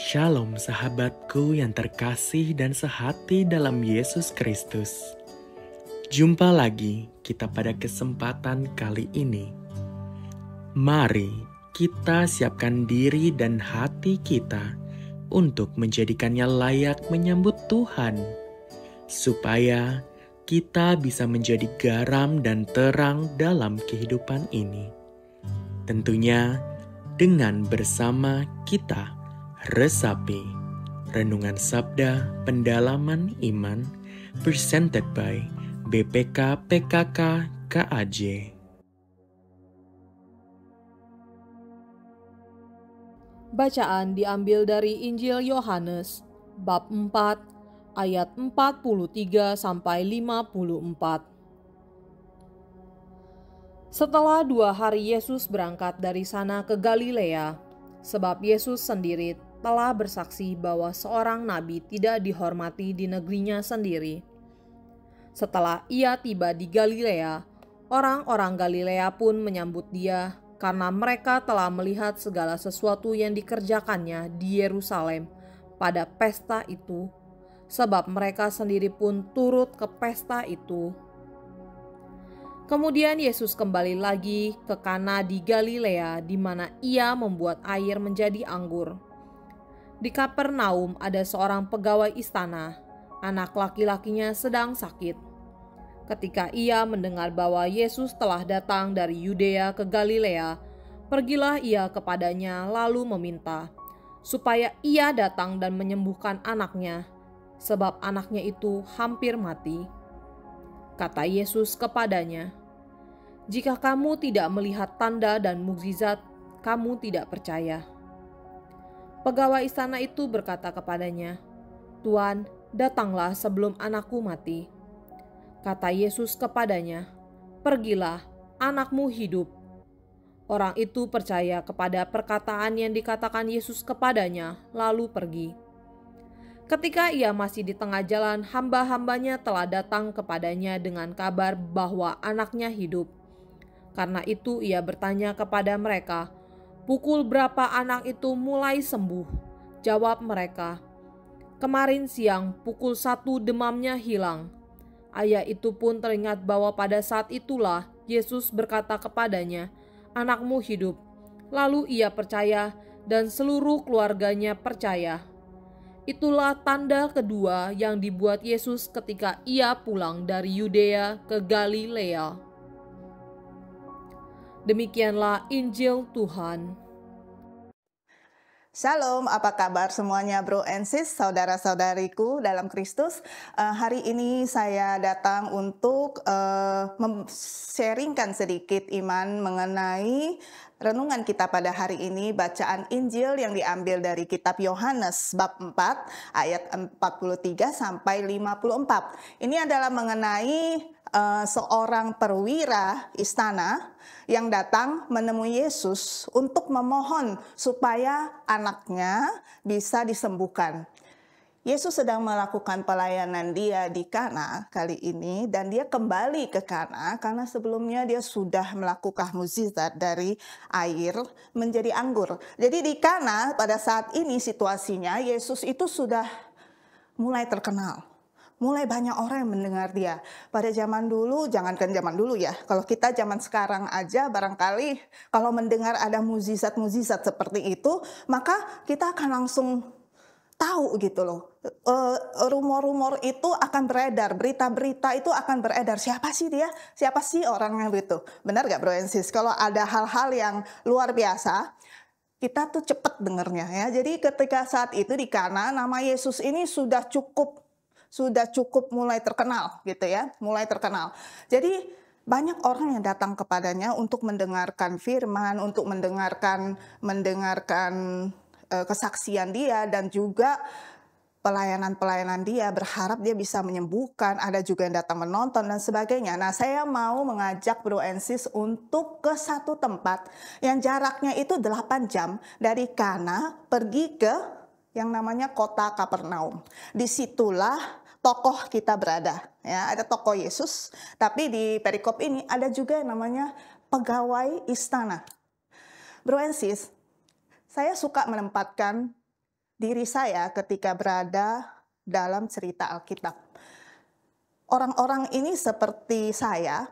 Shalom sahabatku yang terkasih dan sehati dalam Yesus Kristus. Jumpa lagi kita pada kesempatan kali ini. Mari kita siapkan diri dan hati kita untuk menjadikannya layak menyambut Tuhan, supaya kita bisa menjadi garam dan terang dalam kehidupan ini. Tentunya dengan bersama kita resapi Renungan Sabda Pendalaman Iman presented by BPK PKK KAJ. Bacaan diambil dari Injil Yohanes bab 4 ayat 43 sampai 54. Setelah 2 hari Yesus berangkat dari sana ke Galilea, sebab Yesus sendiri telah bersaksi bahwa seorang nabi tidak dihormati di negerinya sendiri. Setelah ia tiba di Galilea, orang-orang Galilea pun menyambut dia karena mereka telah melihat segala sesuatu yang dikerjakannya di Yerusalem pada pesta itu, sebab mereka sendiri pun turut ke pesta itu. Kemudian Yesus kembali lagi ke Kana di Galilea, di mana ia membuat air menjadi anggur. Di Kapernaum ada seorang pegawai istana, anak laki-lakinya sedang sakit. Ketika ia mendengar bahwa Yesus telah datang dari Yudea ke Galilea, pergilah ia kepadanya lalu meminta supaya ia datang dan menyembuhkan anaknya, sebab anaknya itu hampir mati. Kata Yesus kepadanya, "Jika kamu tidak melihat tanda dan mukjizat, kamu tidak percaya." Pegawai istana itu berkata kepadanya, "Tuan, datanglah sebelum anakku mati." Kata Yesus kepadanya, "Pergilah, anakmu hidup." Orang itu percaya kepada perkataan yang dikatakan Yesus kepadanya, lalu pergi. Ketika ia masih di tengah jalan, hamba-hambanya telah datang kepadanya dengan kabar bahwa anaknya hidup. Karena itu ia bertanya kepada mereka, "Pukul berapa anak itu mulai sembuh?" Jawab mereka, "Kemarin siang pukul 1 demamnya hilang." Ayah itu pun teringat bahwa pada saat itulah Yesus berkata kepadanya, "Anakmu hidup." Lalu ia percaya dan seluruh keluarganya percaya. Itulah tanda kedua yang dibuat Yesus ketika ia pulang dari Yudea ke Galilea. Demikianlah Injil Tuhan. Shalom, apa kabar semuanya bro and sis, saudara-saudariku dalam Kristus. Hari ini saya datang untuk sharingkan sedikit iman mengenai renungan kita pada hari ini, bacaan Injil yang diambil dari kitab Yohanes bab 4 ayat 43 sampai 54. Ini adalah mengenai seorang perwira istana yang datang menemui Yesus untuk memohon supaya anaknya bisa disembuhkan. Yesus sedang melakukan pelayanan dia di Kana kali ini, dan dia kembali ke Kana karena sebelumnya dia sudah melakukan mukjizat dari air menjadi anggur. Jadi di Kana pada saat ini situasinya Yesus itu sudah mulai terkenal. Mulai banyak orang yang mendengar dia. Pada zaman dulu, jangankan zaman dulu ya, kalau kita zaman sekarang aja barangkali kalau mendengar ada mukjizat-mukjizat seperti itu, maka kita akan langsung tahu gitu loh. Rumor-rumor itu akan beredar, berita-berita itu akan beredar. Siapa sih dia? Siapa sih orangnya gitu? Benar gak bro and sis? Kalau ada hal-hal yang luar biasa, kita tuh cepet dengernya ya. Jadi ketika saat itu di Kana, nama Yesus ini sudah cukup mulai terkenal gitu ya, mulai terkenal. Jadi banyak orang yang datang kepadanya untuk mendengarkan firman, untuk mendengarkan kesaksian dia dan juga pelayanan dia, berharap dia bisa menyembuhkan. Ada juga yang datang menonton dan sebagainya. Nah, saya mau mengajak bro and sis untuk ke satu tempat yang jaraknya itu 8 jam dari Kana pergi ke yang namanya kota Kapernaum. Disitulah tokoh kita berada. Ya, ada tokoh Yesus, tapi di perikop ini ada juga yang namanya pegawai istana. Bro and sis, saya suka menempatkan diri saya ketika berada dalam cerita Alkitab. Orang-orang ini seperti saya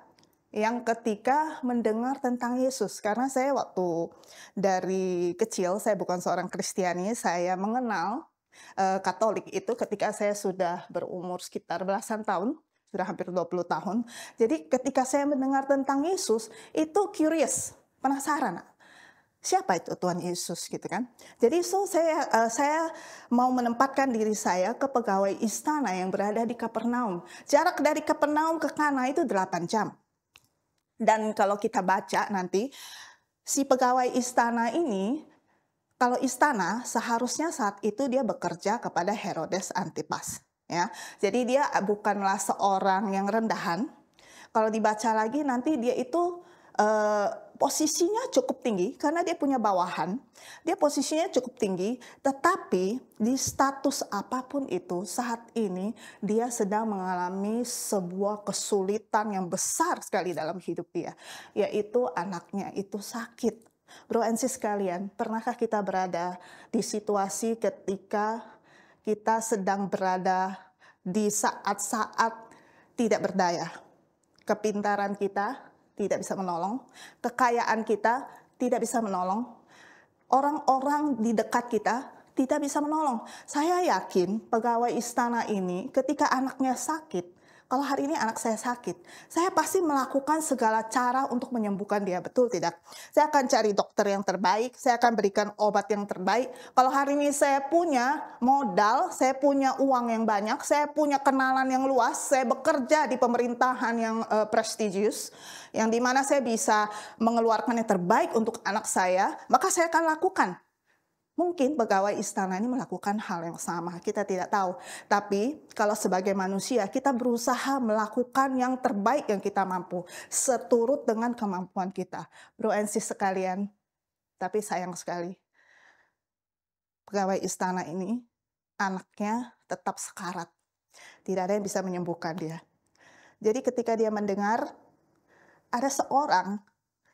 yang ketika mendengar tentang Yesus, karena saya waktu dari kecil, saya bukan seorang Kristiani, saya mengenal Katolik itu ketika saya sudah berumur sekitar belasan tahun, sudah hampir 20 tahun. Jadi ketika saya mendengar tentang Yesus, itu curious, penasaran. Siapa itu Tuhan Yesus gitu kan? Jadi saya mau menempatkan diri saya ke pegawai istana yang berada di Kapernaum. Jarak dari Kapernaum ke Kana itu 8 jam. Dan kalau kita baca nanti, si pegawai istana ini, kalau istana seharusnya saat itu dia bekerja kepada Herodes Antipas. Ya, jadi dia bukanlah seorang yang rendahan. Kalau dibaca lagi nanti dia itu posisinya cukup tinggi karena dia punya bawahan. Dia posisinya cukup tinggi, tetapi di status apapun itu saat ini dia sedang mengalami sebuah kesulitan yang besar sekali dalam hidup dia, yaitu anaknya itu sakit. Bro and sis sekalian, pernahkah kita berada di situasi ketika kita sedang berada di saat-saat tidak berdaya? Kepintaran kita tidak bisa menolong, kekayaan kita tidak bisa menolong, orang-orang di dekat kita tidak bisa menolong. Saya yakin pegawai istana ini ketika anaknya sakit, kalau hari ini anak saya sakit, saya pasti melakukan segala cara untuk menyembuhkan dia, betul tidak? Saya akan cari dokter yang terbaik, saya akan berikan obat yang terbaik. Kalau hari ini saya punya modal, saya punya uang yang banyak, saya punya kenalan yang luas, saya bekerja di pemerintahan yang prestigious, yang dimana saya bisa mengeluarkan yang terbaik untuk anak saya, maka saya akan lakukan. Mungkin pegawai istana ini melakukan hal yang sama, kita tidak tahu. Tapi kalau sebagai manusia kita berusaha melakukan yang terbaik yang kita mampu, seturut dengan kemampuan kita. Bro and sis sekalian, tapi sayang sekali, pegawai istana ini anaknya tetap sekarat. Tidak ada yang bisa menyembuhkan dia. Jadi ketika dia mendengar ada seorang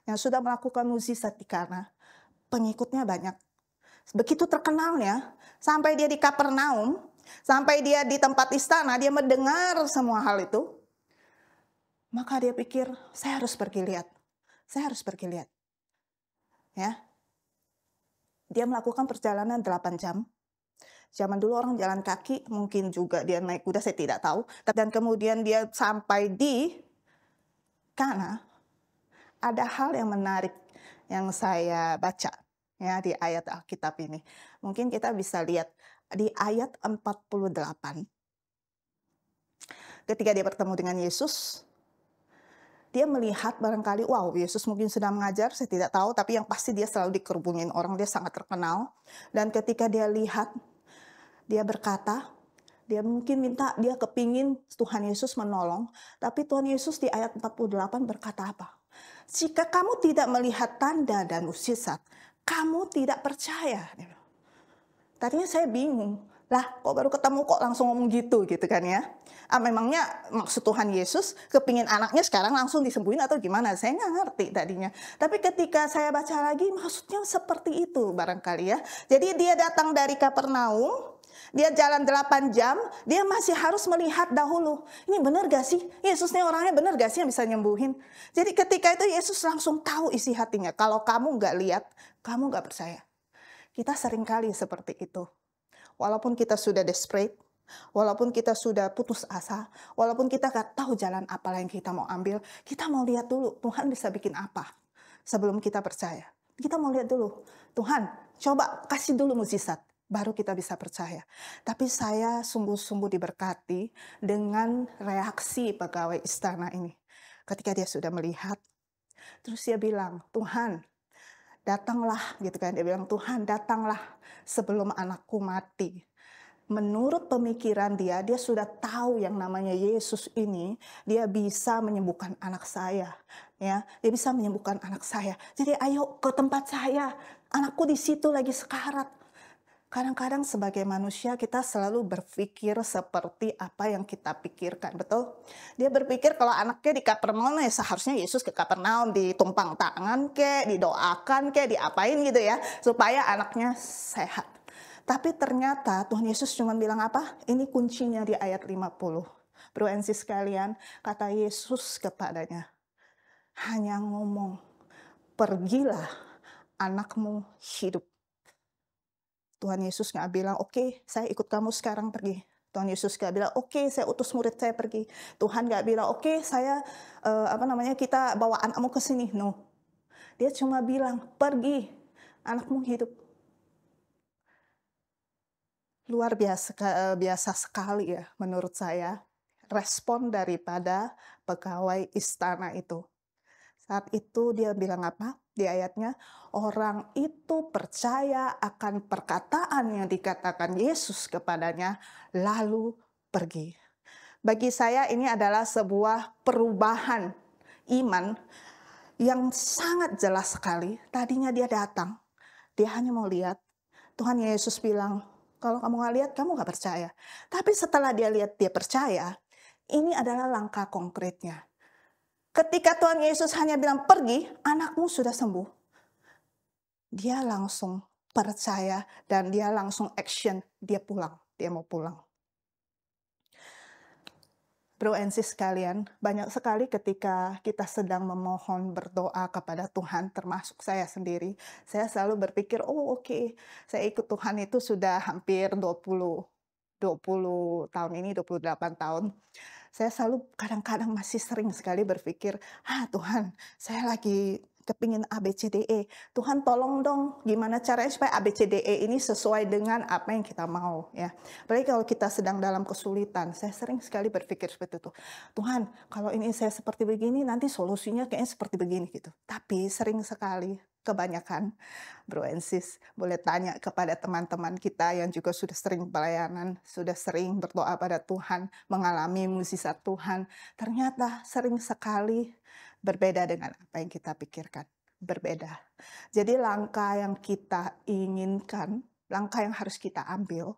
yang sudah melakukan mukjizat di Kana, pengikutnya banyak. Begitu terkenalnya, sampai dia di Kapernaum, sampai dia di tempat istana, dia mendengar semua hal itu, maka dia pikir, saya harus pergi lihat. Saya harus pergi lihat. Ya. Dia melakukan perjalanan 8 jam. Zaman dulu orang jalan kaki, mungkin juga dia naik kuda, saya tidak tahu. Dan kemudian dia sampai di Kana, ada hal yang menarik yang saya baca. Ya, di ayat Alkitab ini. Mungkin kita bisa lihat di ayat 48. Ketika dia bertemu dengan Yesus, dia melihat barangkali, wow, Yesus mungkin sedang mengajar, saya tidak tahu, tapi yang pasti dia selalu dikerubungin orang, dia sangat terkenal. Dan ketika dia lihat, dia berkata, dia mungkin minta, dia kepingin Tuhan Yesus menolong, tapi Tuhan Yesus di ayat 48 berkata apa? Jika kamu tidak melihat tanda dan mukjizat, kamu tidak percaya. Tadinya saya bingung. Lah, kok baru ketemu kok langsung ngomong gitu kan ya. Memangnya maksud Tuhan Yesus kepingin anaknya sekarang langsung disembuhin atau gimana? Saya nggak ngerti tadinya. Tapi ketika saya baca lagi maksudnya seperti itu barangkali ya. Jadi dia datang dari Kapernaum, dia jalan 8 jam, dia masih harus melihat dahulu. Ini benar gak sih? Yesusnya orangnya benar gak sih yang bisa nyembuhin? Jadi ketika itu Yesus langsung tahu isi hatinya. Kalau kamu nggak lihat, kamu nggak percaya. Kita seringkali seperti itu. Walaupun kita sudah desperate, walaupun kita sudah putus asa, walaupun kita nggak tahu jalan apa yang kita mau ambil, kita mau lihat dulu Tuhan bisa bikin apa sebelum kita percaya. Kita mau lihat dulu, Tuhan coba kasih dulu mukjizat, baru kita bisa percaya. Tapi saya sungguh-sungguh diberkati dengan reaksi pegawai istana ini. Ketika dia sudah melihat, terus dia bilang, Tuhan, datanglah, gitu kan. Dia bilang, Tuhan datanglah sebelum anakku mati. Menurut pemikiran dia sudah tahu yang namanya Yesus ini, dia bisa menyembuhkan anak saya. Ya, dia bisa menyembuhkan anak saya. Jadi ayo ke tempat saya, anakku di situ lagi sekarat. Kadang-kadang sebagai manusia kita selalu berpikir seperti apa yang kita pikirkan, betul? Dia berpikir kalau anaknya di Kapernaum, ya seharusnya Yesus ke Kapernaum, ditumpang tangan kek, didoakan kek, diapain gitu ya, supaya anaknya sehat. Tapi ternyata Tuhan Yesus cuma bilang apa? Ini kuncinya di ayat 50. Bro and sis sekalian, kata Yesus kepadanya, hanya ngomong, pergilah, anakmu hidup. Tuhan Yesus nggak bilang, oke, saya ikut kamu sekarang pergi. Tuhan Yesus nggak bilang, oke, saya utus murid saya pergi. Tuhan nggak bilang, oke, saya kita bawa anakmu ke sini. No, dia cuma bilang, pergi, anakmu hidup. Luar biasa sekali ya menurut saya respon daripada pegawai istana itu. Saat itu dia bilang apa? Di ayatnya, orang itu percaya akan perkataan yang dikatakan Yesus kepadanya, lalu pergi. Bagi saya ini adalah sebuah perubahan iman yang sangat jelas sekali. Tadinya dia datang, dia hanya mau lihat. Tuhan Yesus bilang, kalau kamu nggak lihat, kamu nggak percaya. Tapi setelah dia lihat, dia percaya. Ini adalah langkah konkretnya. Ketika Tuhan Yesus hanya bilang pergi, anakmu sudah sembuh. Dia langsung percaya dan dia langsung action. Dia pulang, dia mau pulang. Bro and sis sekalian, banyak sekali ketika kita sedang memohon berdoa kepada Tuhan, termasuk saya sendiri, saya selalu berpikir, oh oke, saya ikut Tuhan itu sudah hampir 20 tahun ini, 28 tahun. Saya selalu kadang-kadang masih sering sekali berpikir, Tuhan, saya lagi kepingin ABCDE. Tuhan tolong dong, gimana caranya supaya ABCDE ini sesuai dengan apa yang kita mau. Ya. Apalagi kalau kita sedang dalam kesulitan, saya sering sekali berpikir seperti itu. Tuhan, kalau ini saya seperti begini, nanti solusinya kayaknya seperti begini gitu. Tapi sering sekali, kebanyakan, bro and sis, boleh tanya kepada teman-teman kita yang juga sudah sering pelayanan, sudah sering berdoa pada Tuhan, mengalami mukjizat Tuhan. Ternyata sering sekali berbeda dengan apa yang kita pikirkan. Berbeda. Jadi langkah yang kita inginkan, langkah yang harus kita ambil,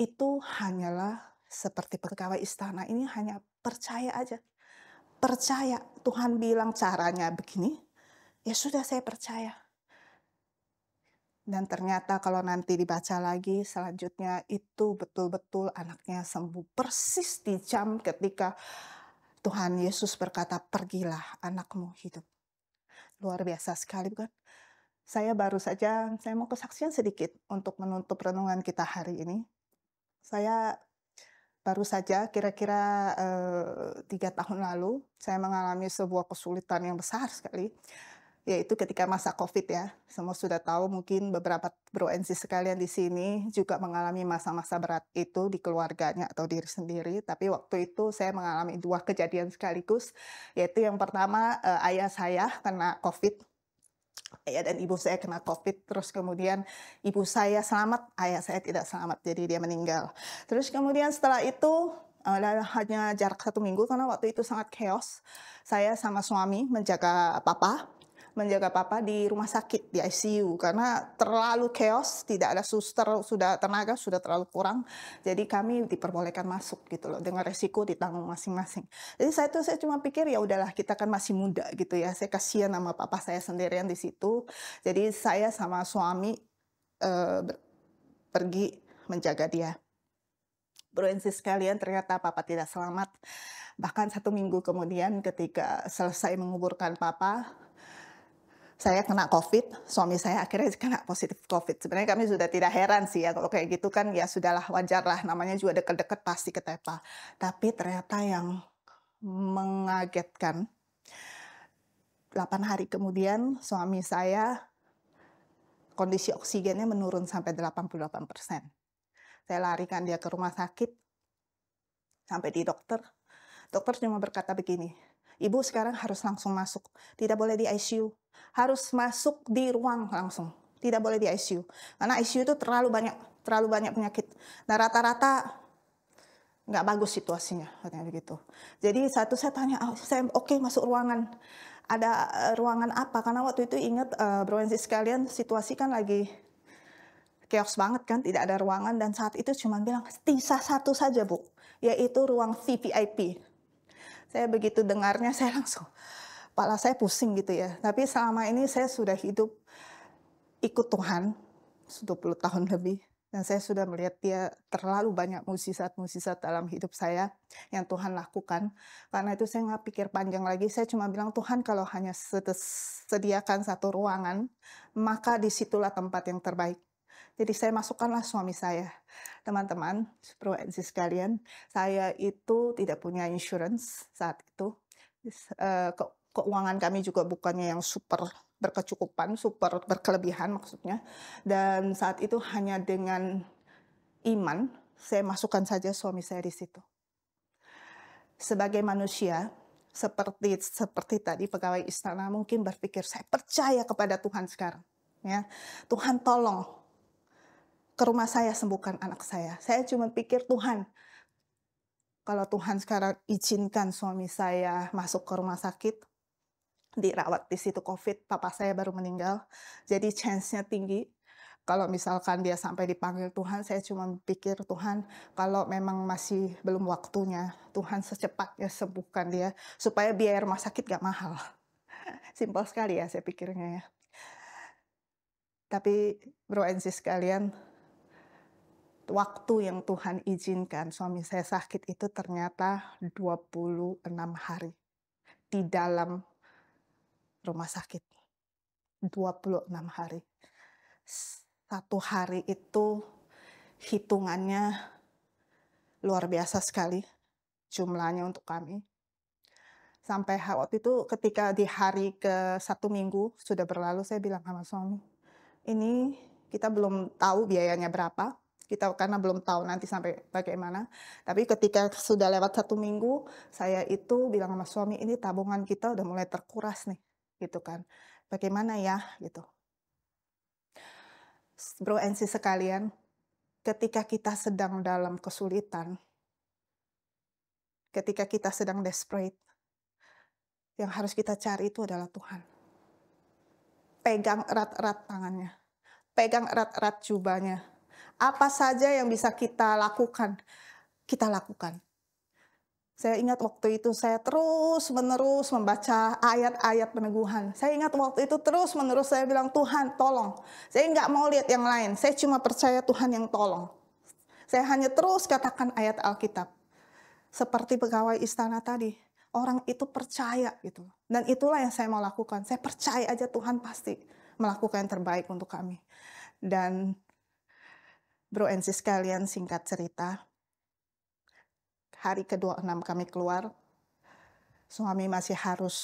itu hanyalah seperti pegawai istana ini, hanya percaya aja. Percaya, Tuhan bilang caranya begini, ya sudah saya percaya. Dan ternyata kalau nanti dibaca lagi selanjutnya itu betul-betul anaknya sembuh. Persis di jam ketika Tuhan Yesus berkata, pergilah anakmu hidup. Luar biasa sekali bukan? Saya mau kesaksian sedikit untuk menutup renungan kita hari ini. Saya baru saja kira-kira 3 tahun lalu, saya mengalami sebuah kesulitan yang besar sekali. Yaitu ketika masa COVID ya. Semua sudah tahu, mungkin beberapa bro and sis sekalian di sini juga mengalami masa-masa berat itu di keluarganya atau diri sendiri. Tapi waktu itu saya mengalami 2 kejadian sekaligus. Yaitu yang pertama, ayah saya kena COVID. Ayah dan ibu saya kena COVID. Terus kemudian ibu saya selamat, ayah saya tidak selamat. Jadi dia meninggal. Terus kemudian setelah itu, hanya jarak 1 minggu karena waktu itu sangat chaos. Saya sama suami menjaga papa di rumah sakit, di ICU, karena terlalu chaos, tidak ada suster, tenaga sudah terlalu kurang, jadi kami diperbolehkan masuk gitu loh, dengan resiko ditanggung masing-masing. Jadi saya cuma pikir ya udahlah, kita kan masih muda gitu ya, saya kasihan sama papa saya sendirian di situ, jadi saya sama suami pergi menjaga dia. Bro and sis sekalian, ternyata papa tidak selamat. Bahkan 1 minggu kemudian ketika selesai menguburkan papa, saya kena COVID, suami saya akhirnya kena positif COVID. Sebenarnya kami sudah tidak heran sih ya, kalau kayak gitu kan ya sudahlah, wajar lah, namanya juga deket-deket pasti ketepa. Tapi ternyata yang mengagetkan, 8 hari kemudian suami saya kondisi oksigennya menurun sampai 88%. Saya larikan dia ke rumah sakit, sampai di dokter. Dokter cuma berkata begini, Ibu sekarang harus langsung masuk, tidak boleh di ICU. Harus masuk di ruang langsung, tidak boleh di ICU. Karena ICU itu terlalu banyak penyakit. Nah rata-rata nggak bagus situasinya, katanya begitu. Jadi saya tanya, oke, masuk ruangan. Ada ruangan apa? Karena waktu itu ingat bro and sis sekalian, situasi kan lagi chaos banget kan, tidak ada ruangan. Dan saat itu cuma bilang, sisa 1 saja Bu, yaitu ruang VVIP. Saya begitu dengarnya, saya langsung, kepala saya pusing gitu ya. Tapi selama ini saya sudah hidup ikut Tuhan, 20 tahun lebih. Dan saya sudah melihat dia terlalu banyak mukjizat-mukjizat dalam hidup saya yang Tuhan lakukan. Karena itu saya nggak pikir panjang lagi, saya cuma bilang, "Tuhan kalau hanya sediakan satu ruangan, maka disitulah tempat yang terbaik." Jadi saya masukkanlah suami saya. Teman-teman, Bro and Sis sekalian, saya itu tidak punya insurance saat itu. Keuangan kami juga bukannya yang super berkecukupan, super berkelebihan maksudnya. Dan saat itu hanya dengan iman, saya masukkan saja suami saya di situ. Sebagai manusia, seperti tadi pegawai istana mungkin berpikir, saya percaya kepada Tuhan sekarang. Ya, Tuhan tolong ke rumah saya sembuhkan anak saya. Saya cuma pikir, Tuhan, kalau Tuhan sekarang izinkan suami saya masuk ke rumah sakit, dirawat di situ COVID, papa saya baru meninggal. Jadi chance-nya tinggi. Kalau misalkan dia sampai dipanggil Tuhan, saya cuma pikir, Tuhan, kalau memang masih belum waktunya, Tuhan secepatnya sembuhkan dia, supaya biaya rumah sakit gak mahal. Simpel sekali ya saya pikirnya ya. Tapi Bro and Sis sekalian, waktu yang Tuhan izinkan suami saya sakit itu ternyata 26 hari di dalam rumah sakit. 26 hari. Satu hari itu hitungannya luar biasa sekali jumlahnya untuk kami. Sampai waktu itu ketika di hari ke 1 minggu sudah berlalu, saya bilang sama suami, ini kita belum tahu biayanya berapa, karena belum tahu nanti sampai bagaimana. Tapi ketika sudah lewat 1 minggu, saya itu bilang sama suami, ini tabungan kita udah mulai terkuras nih, gitu kan. Bagaimana ya, gitu. Bro and Sis sekalian, ketika kita sedang dalam kesulitan, ketika kita sedang desperate, yang harus kita cari itu adalah Tuhan. Pegang erat-erat tangannya, pegang erat-erat jubahnya. Apa saja yang bisa kita lakukan, kita lakukan. Saya ingat waktu itu saya terus-menerus membaca ayat-ayat peneguhan. Saya ingat waktu itu terus-menerus saya bilang, Tuhan tolong. Saya nggak mau lihat yang lain, saya cuma percaya Tuhan yang tolong. Saya hanya terus katakan ayat Alkitab. Seperti pegawai istana tadi, orang itu percaya gitu. Dan itulah yang saya mau lakukan. Saya percaya aja Tuhan pasti melakukan yang terbaik untuk kami. Dan Bro and Sis sekalian, singkat cerita, hari ke-26 kami keluar, suami masih harus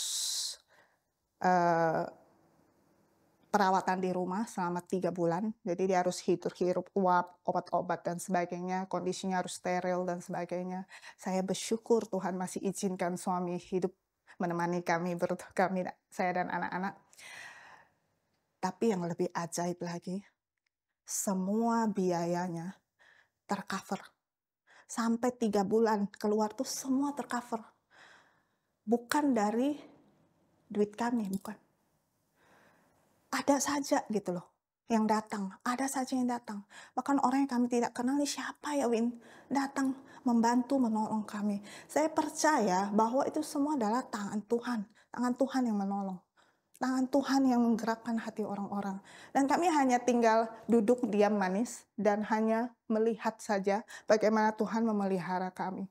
perawatan di rumah selama 3 bulan. Jadi dia harus hirup uap, obat-obat dan sebagainya, kondisinya harus steril dan sebagainya. Saya bersyukur Tuhan masih izinkan suami hidup menemani kami, saya dan anak-anak. Tapi yang lebih ajaib lagi, semua biayanya tercover. Sampai 3 bulan keluar tuh semua tercover. Bukan dari duit kami, bukan. Ada saja gitu loh yang datang, ada saja yang datang. Bahkan orang yang kami tidak kenal, ini siapa ya Win? Datang membantu, menolong kami. Saya percaya bahwa itu semua adalah tangan Tuhan yang menolong. Tangan Tuhan yang menggerakkan hati orang-orang. Dan kami hanya tinggal duduk diam manis dan hanya melihat saja bagaimana Tuhan memelihara kami.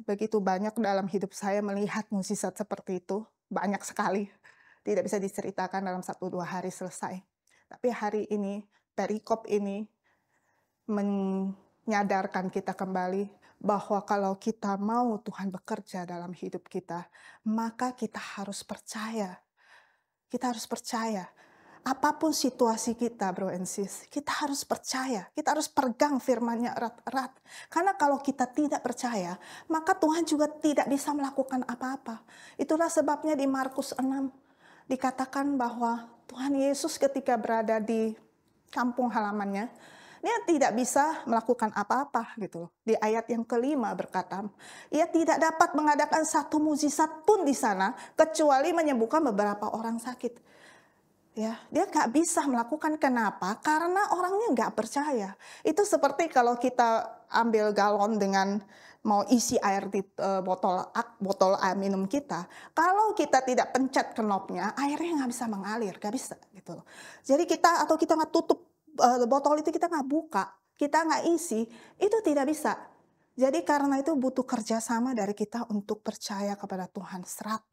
Begitu banyak dalam hidup saya melihat mukjizat seperti itu, banyak sekali. Tidak bisa diceritakan dalam 1-2 hari selesai. Tapi hari ini, perikop ini menyadarkan kita kembali bahwa kalau kita mau Tuhan bekerja dalam hidup kita, maka kita harus percaya. Kita harus percaya. Apapun situasi kita, Bro and Sis, kita harus percaya. Kita harus pegang firman-Nya erat-erat. Karena kalau kita tidak percaya, maka Tuhan juga tidak bisa melakukan apa-apa. Itulah sebabnya di Markus 6 dikatakan bahwa Tuhan Yesus ketika berada di kampung halamannya, dia tidak bisa melakukan apa-apa gitu loh. Di ayat yang ke-5 berkata, ia tidak dapat mengadakan satu mukjizat pun di sana kecuali menyembuhkan beberapa orang sakit. Ya, dia nggak bisa melakukan. Kenapa? Karena orangnya nggak percaya. Itu seperti kalau kita ambil galon dengan mau isi air di botol air minum kita. Kalau kita tidak pencet knopnya, airnya nggak bisa mengalir, nggak bisa gitu loh. Jadi kita nggak tutup botol itu kita nggak buka, kita nggak isi, itu tidak bisa. Jadi karena itu butuh kerjasama dari kita untuk percaya kepada Tuhan 100%.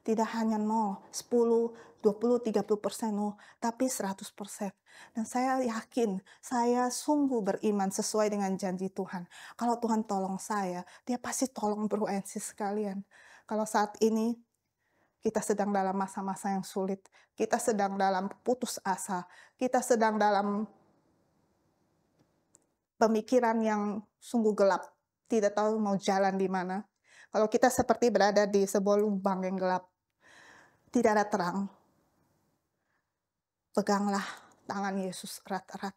Tidak hanya 0, 10, 20, 30%, no, tapi 100%. Dan saya yakin, saya sungguh beriman sesuai dengan janji Tuhan. Kalau Tuhan tolong saya, Dia pasti tolong Bro and Sis sekalian. Kalau saat ini kita sedang dalam masa-masa yang sulit, kita sedang dalam putus asa, kita sedang dalam pemikiran yang sungguh gelap, tidak tahu mau jalan di mana. Kalau kita seperti berada di sebuah lubang yang gelap, tidak ada terang, peganglah tangan Yesus erat-erat.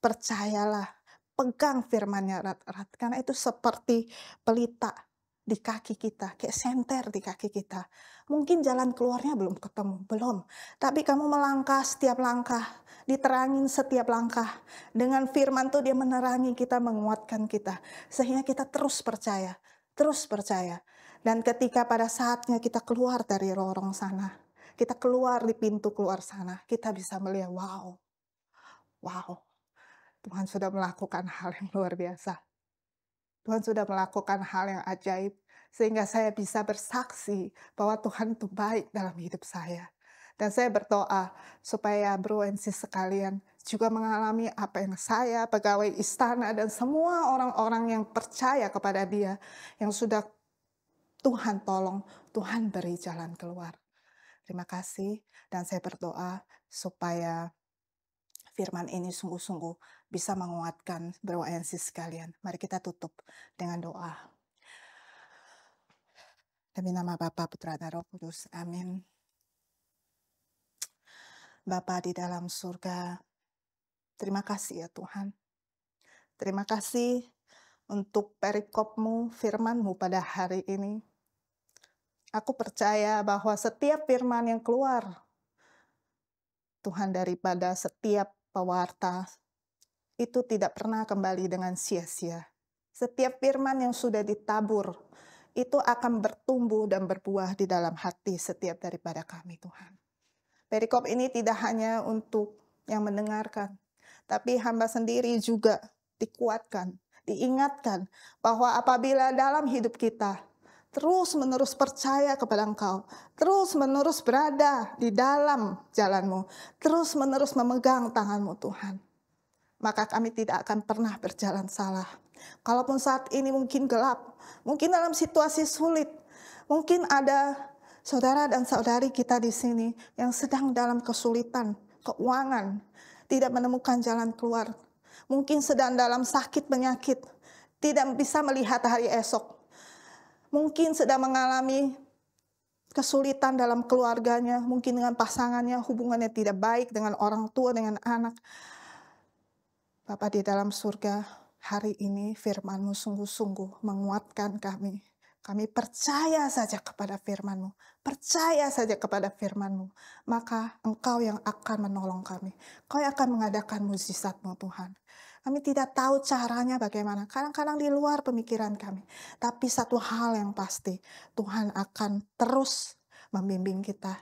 Percayalah, pegang firman-Nya erat-erat. Karena itu seperti pelita di kaki kita, kayak senter di kaki kita. Mungkin jalan keluarnya belum ketemu, belum. Tapi kamu melangkah setiap langkah, diterangin setiap langkah. Dengan firman tuh Dia menerangi kita, menguatkan kita. Sehingga kita terus percaya, terus percaya. Dan ketika pada saatnya kita keluar dari lorong sana, kita keluar di pintu keluar sana, kita bisa melihat, wow, Tuhan sudah melakukan hal yang luar biasa. Tuhan sudah melakukan hal yang ajaib, sehingga saya bisa bersaksi bahwa Tuhan itu baik dalam hidup saya. Dan saya berdoa supaya Bro and Sis sekalian juga mengalami apa yang saya, pegawai istana, dan semua orang-orang yang percaya kepada Dia, yang sudah Tuhan tolong, Tuhan beri jalan keluar. Terima kasih, dan saya berdoa supaya firman ini sungguh-sungguh bisa menguatkan Bro and Sis sekalian. Mari kita tutup dengan doa. Demi nama Bapa, Putra, dan Roh Kudus. Amin. Bapa di dalam surga, terima kasih ya Tuhan. Terima kasih untuk perikop-Mu, firman-Mu pada hari ini. Aku percaya bahwa setiap firman yang keluar, Tuhan, daripada setiap pewarta, itu tidak pernah kembali dengan sia-sia. Setiap firman yang sudah ditabur, itu akan bertumbuh dan berbuah di dalam hati setiap daripada kami, Tuhan. Perikop ini tidak hanya untuk yang mendengarkan, tapi hamba sendiri juga dikuatkan, diingatkan bahwa apabila dalam hidup kita terus-menerus percaya kepada Engkau, terus-menerus berada di dalam jalan-Mu, terus-menerus memegang tangan-Mu, Tuhan, maka kami tidak akan pernah berjalan salah. Kalaupun saat ini mungkin gelap, mungkin dalam situasi sulit, mungkin ada saudara dan saudari kita di sini yang sedang dalam kesulitan, keuangan, tidak menemukan jalan keluar. Mungkin sedang dalam sakit penyakit, tidak bisa melihat hari esok. Mungkin sedang mengalami kesulitan dalam keluarganya, mungkin dengan pasangannya, hubungannya tidak baik dengan orang tua, dengan anak. Bapa di dalam surga, hari ini firman-Mu sungguh-sungguh menguatkan kami. Kami percaya saja kepada firman-Mu. Percaya saja kepada firman-Mu. Maka Engkau yang akan menolong kami. Engkau yang akan mengadakan mukjizat-Mu, Tuhan. Kami tidak tahu caranya bagaimana. Kadang-kadang di luar pemikiran kami. Tapi satu hal yang pasti, Tuhan akan terus membimbing kita.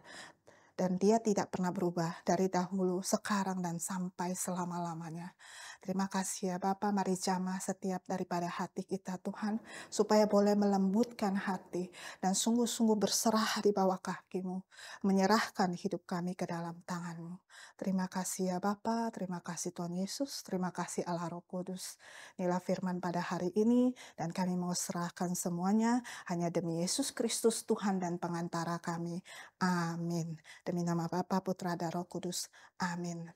Dan Dia tidak pernah berubah dari dahulu, sekarang, dan sampai selama-lamanya. Terima kasih ya Bapa, mari jamah setiap daripada hati kita Tuhan, supaya boleh melembutkan hati dan sungguh-sungguh berserah di bawah kaki-Mu, menyerahkan hidup kami ke dalam tangan-Mu. Terima kasih ya Bapa, terima kasih Tuhan Yesus, terima kasih Allah Roh Kudus. Inilah firman pada hari ini, dan kami mau serahkan semuanya hanya demi Yesus Kristus Tuhan dan pengantara kami. Amin. Demi nama Bapa, Putra, dan Roh Kudus. Amin.